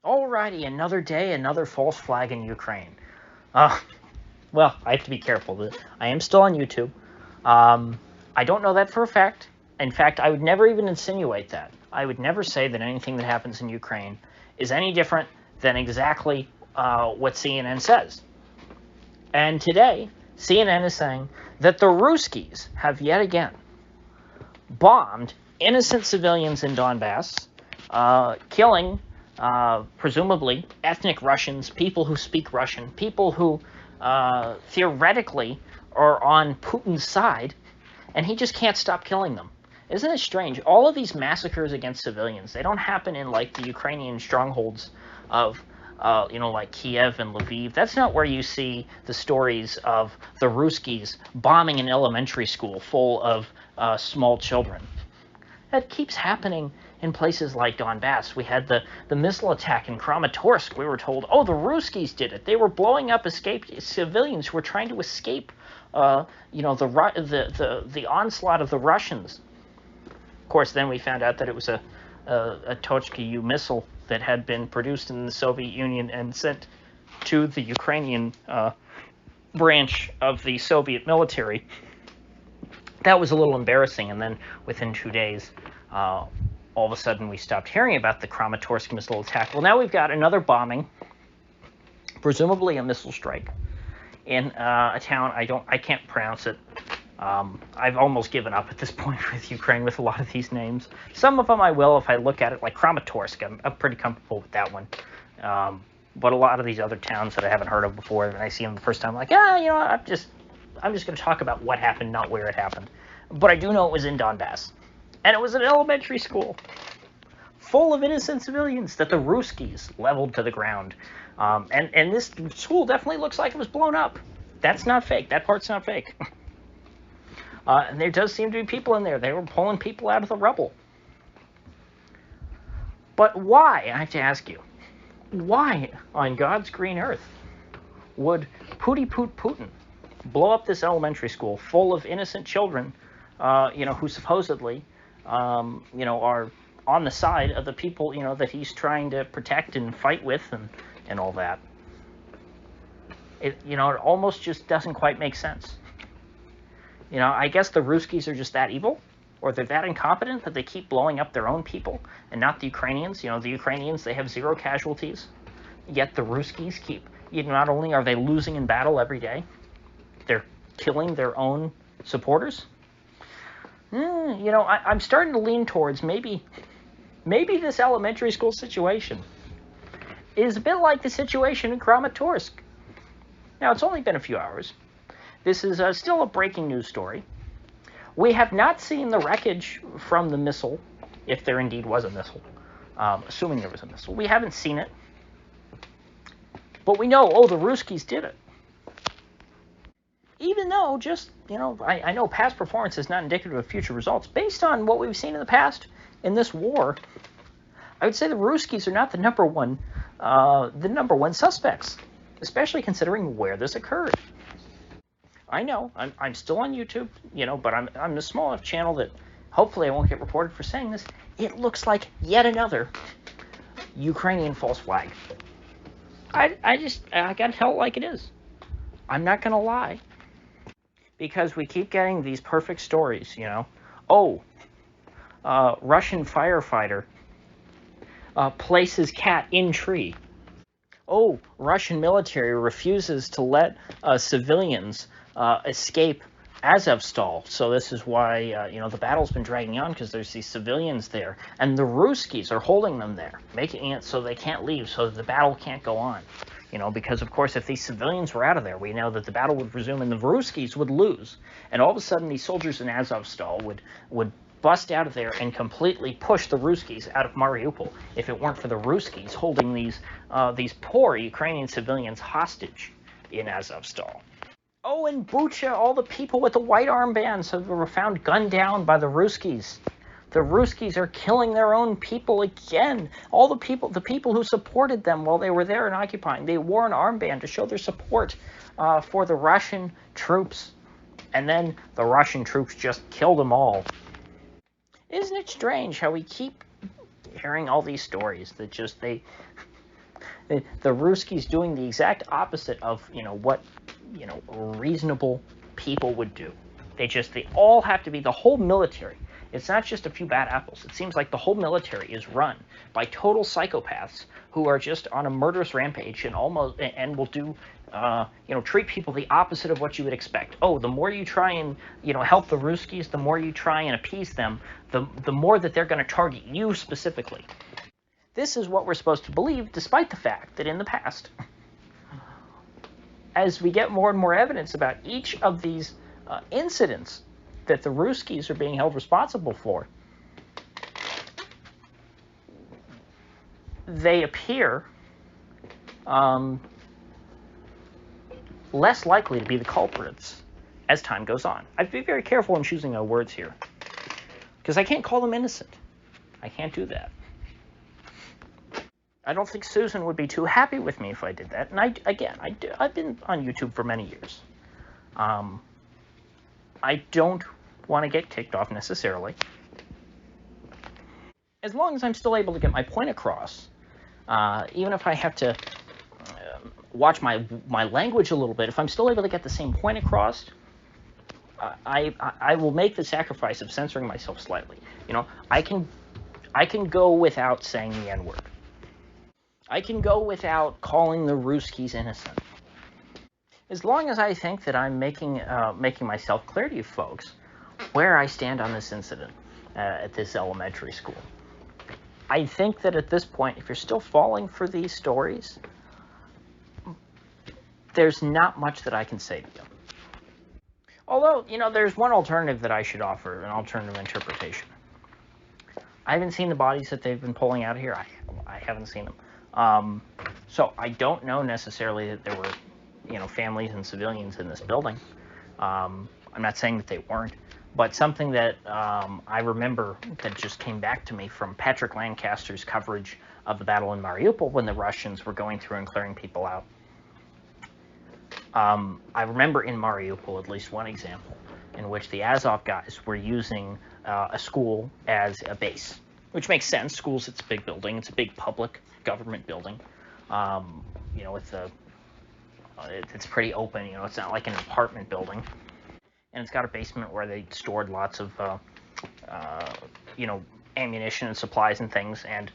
Alrighty, another day, another false flag in Ukraine. Well, I have to be careful. I am still on YouTube. I don't know that for a fact. In fact, I would never even insinuate that. I would never say that anything that happens in Ukraine is any different than exactly what CNN says. And today, CNN is saying that the Russkies have yet again bombed innocent civilians in Donbass, killing presumably ethnic Russians, people who speak Russian, people who theoretically are on Putin's side, and he just can't stop killing them. Isn't it strange? All of these massacres against civilians, they don't happen in like the Ukrainian strongholds of like Kiev and Lviv. That's not where you see the stories of the Russkies bombing an elementary school full of small children. That keeps happening in places like Donbass. We had the missile attack in Kramatorsk. We were told, oh, the Russkies did it. They were blowing up escaped civilians who were trying to escape, the onslaught of the Russians. Of course, then we found out that it was a Tochka-U missile that had been produced in the Soviet Union and sent to the Ukrainian branch of the Soviet military. That was a little embarrassing, and then within 2 days, all of a sudden we stopped hearing about the Kramatorsk missile attack. Well, now we've got another bombing, presumably a missile strike, in a town I can't pronounce it. I've almost given up at this point with Ukraine with a lot of these names. Some of them I will if I look at it, like Kramatorsk. I'm pretty comfortable with that one. But a lot of these other towns that I haven't heard of before, and I see them the first time, like, I'm just going to talk about what happened, not where it happened. But I do know it was in Donbass. And it was an elementary school full of innocent civilians that the Russkies leveled to the ground. And this school definitely looks like it was blown up. That's not fake. That part's not fake. And there does seem to be people in there. They were pulling people out of the rubble. But why, I have to ask you, why on God's green earth would Putin blow up this elementary school full of innocent children, who supposedly, are on the side of the people, that he's trying to protect and fight with and all that? It almost just doesn't quite make sense. I guess the Russkies are just that evil, or they're that incompetent that they keep blowing up their own people and not the Ukrainians. The Ukrainians, they have 0 casualties, yet the Russkies keep, not only are they losing in battle every day, they're killing their own supporters. I'm starting to lean towards maybe this elementary school situation is a bit like the situation in Kramatorsk. Now, it's only been a few hours. This is still a breaking news story. We have not seen the wreckage from the missile, if there indeed was a missile, assuming there was a missile. We haven't seen it. But we know, the Russkies did it. Even though I know past performance is not indicative of future results. Based on what we've seen in the past in this war, I would say the Russkies are not the number one suspects, especially considering where this occurred. I know, I'm still on YouTube, but I'm a small enough channel that hopefully I won't get reported for saying this. It looks like yet another Ukrainian false flag. I gotta tell it like it is. I'm not gonna lie. Because we keep getting these perfect stories, Russian firefighter places cat in tree. Oh, Russian military refuses to let civilians escape Azovstal. So this is why, the battle's been dragging on, because there's these civilians there. And the Russkies are holding them there, making it so they can't leave, so that the battle can't go on. Because, of course, if these civilians were out of there, we know that the battle would resume and the Russkies would lose. And all of a sudden, these soldiers in Azovstal would bust out of there and completely push the Russkies out of Mariupol, if it weren't for the Russkies holding these poor Ukrainian civilians hostage in Azovstal. Oh, in Bucha, all the people with the white armbands were found gunned down by the Russkies. The Russkies are killing their own people again. All the people who supported them while they were there and occupying, they wore an armband to show their support for the Russian troops. And then the Russian troops just killed them all. Isn't it strange how we keep hearing all these stories that just The Russkies doing the exact opposite of, what, reasonable people would do. They all have to be, the whole military. It's not just a few bad apples. It seems like the whole military is run by total psychopaths who are just on a murderous rampage and will do, treat people the opposite of what you would expect. Oh, the more you try and, help the Russkies, the more you try and appease them, the more that they're going to target you specifically. This is what we're supposed to believe, despite the fact that in the past, as we get more and more evidence about each of these incidents that the Russkies are being held responsible for, they appear less likely to be the culprits as time goes on. I have to be very careful in choosing my words here, because I can't call them innocent. I can't do that. I don't think Susan would be too happy with me if I did that. And I've been on YouTube for many years. I don't want to get kicked off necessarily. As long as I'm still able to get my point across, even if I have to watch my language a little bit, if I'm still able to get the same point across, I will make the sacrifice of censoring myself slightly. I can go without saying the N-word. I can go without calling the Russkies innocent. As long as I think that I'm making myself clear to you folks where I stand on this incident at this elementary school. I think that at this point, if you're still falling for these stories, there's not much that I can say to you. Although, there's one alternative that I should offer, an alternative interpretation. I haven't seen the bodies that they've been pulling out of here. I haven't seen them. So I don't know necessarily that there were, families and civilians in this building. I'm not saying that they weren't, but something that I remember that just came back to me from Patrick Lancaster's coverage of the battle in Mariupol when the Russians were going through and clearing people out. I remember in Mariupol at least one example in which the Azov guys were using a school as a base, which makes sense. Schools, it's a big building. It's a big public government building. It's pretty open. It's not like an apartment building. And it's got a basement where they stored lots of, ammunition and supplies and things, and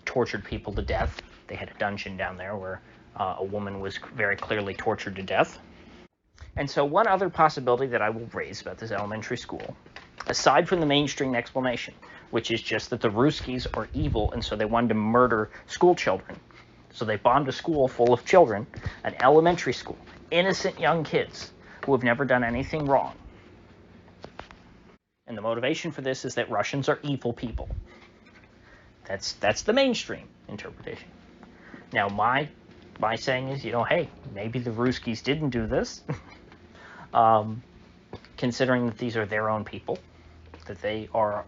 tortured people to death. They had a dungeon down there where a woman was very clearly tortured to death. And so one other possibility that I will raise about this elementary school, aside from the mainstream explanation, which is just that the Russkies are evil, and so they wanted to murder school children. So they bombed a school full of children, an elementary school, innocent young kids who have never done anything wrong. And the motivation for this is that Russians are evil people. That's the mainstream interpretation. Now, my saying is, hey, maybe the Russkies didn't do this, considering that these are their own people, that they are,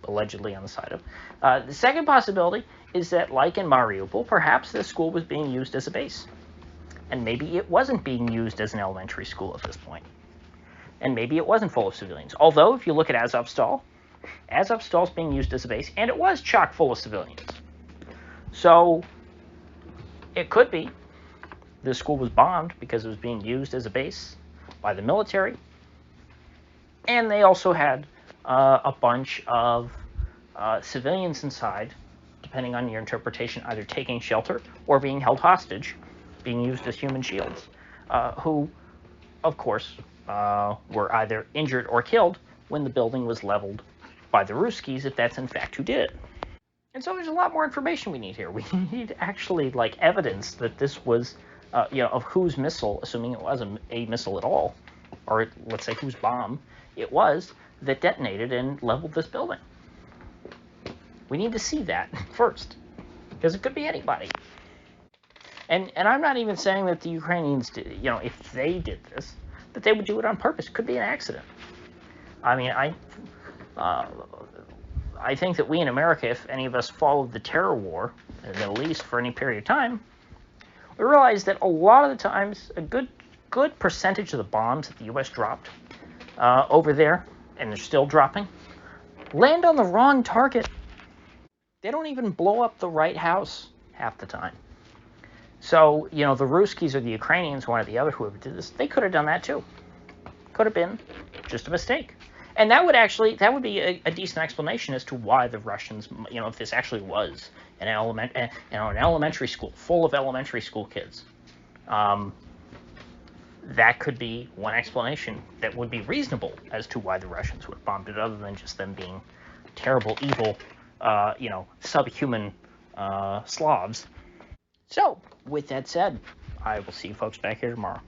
allegedly on the side of. The second possibility is that, like in Mariupol, perhaps this school was being used as a base. And maybe it wasn't being used as an elementary school at this point. And maybe it wasn't full of civilians. Although, if you look at Azovstal is being used as a base, and it was chock full of civilians. So, it could be this school was bombed because it was being used as a base by the military. And they also had a bunch of civilians inside, depending on your interpretation, either taking shelter or being held hostage, being used as human shields, who, of course, were either injured or killed when the building was leveled by the Russkies, if that's in fact who did it. And so there's a lot more information we need here. We need actually, evidence that this was, of whose missile, assuming it was a missile at all, or let's say whose bomb it was, that detonated and leveled this building. We need to see that first, because it could be anybody. And I'm not even saying that the Ukrainians did, if they did this, that they would do it on purpose. It could be an accident. I mean, I think that we in America, if any of us followed the terror war in the Middle East for any period of time, we realize that a lot of the times, a good percentage of the bombs that the U.S. dropped over there, and they're still dropping, land on the wrong target. They don't even blow up the right house half the time. So, you know, the Russkies or the Ukrainians, one or the other, whoever did this, they could have done that too. Could have been just a mistake. And that would be a decent explanation as to why the Russians, you know, if this actually was an elementary school full of elementary school kids, that could be one explanation that would be reasonable as to why the Russians would have bombed it, other than just them being terrible, evil, you know, subhuman Slavs. So, with that said, I will see you folks back here tomorrow.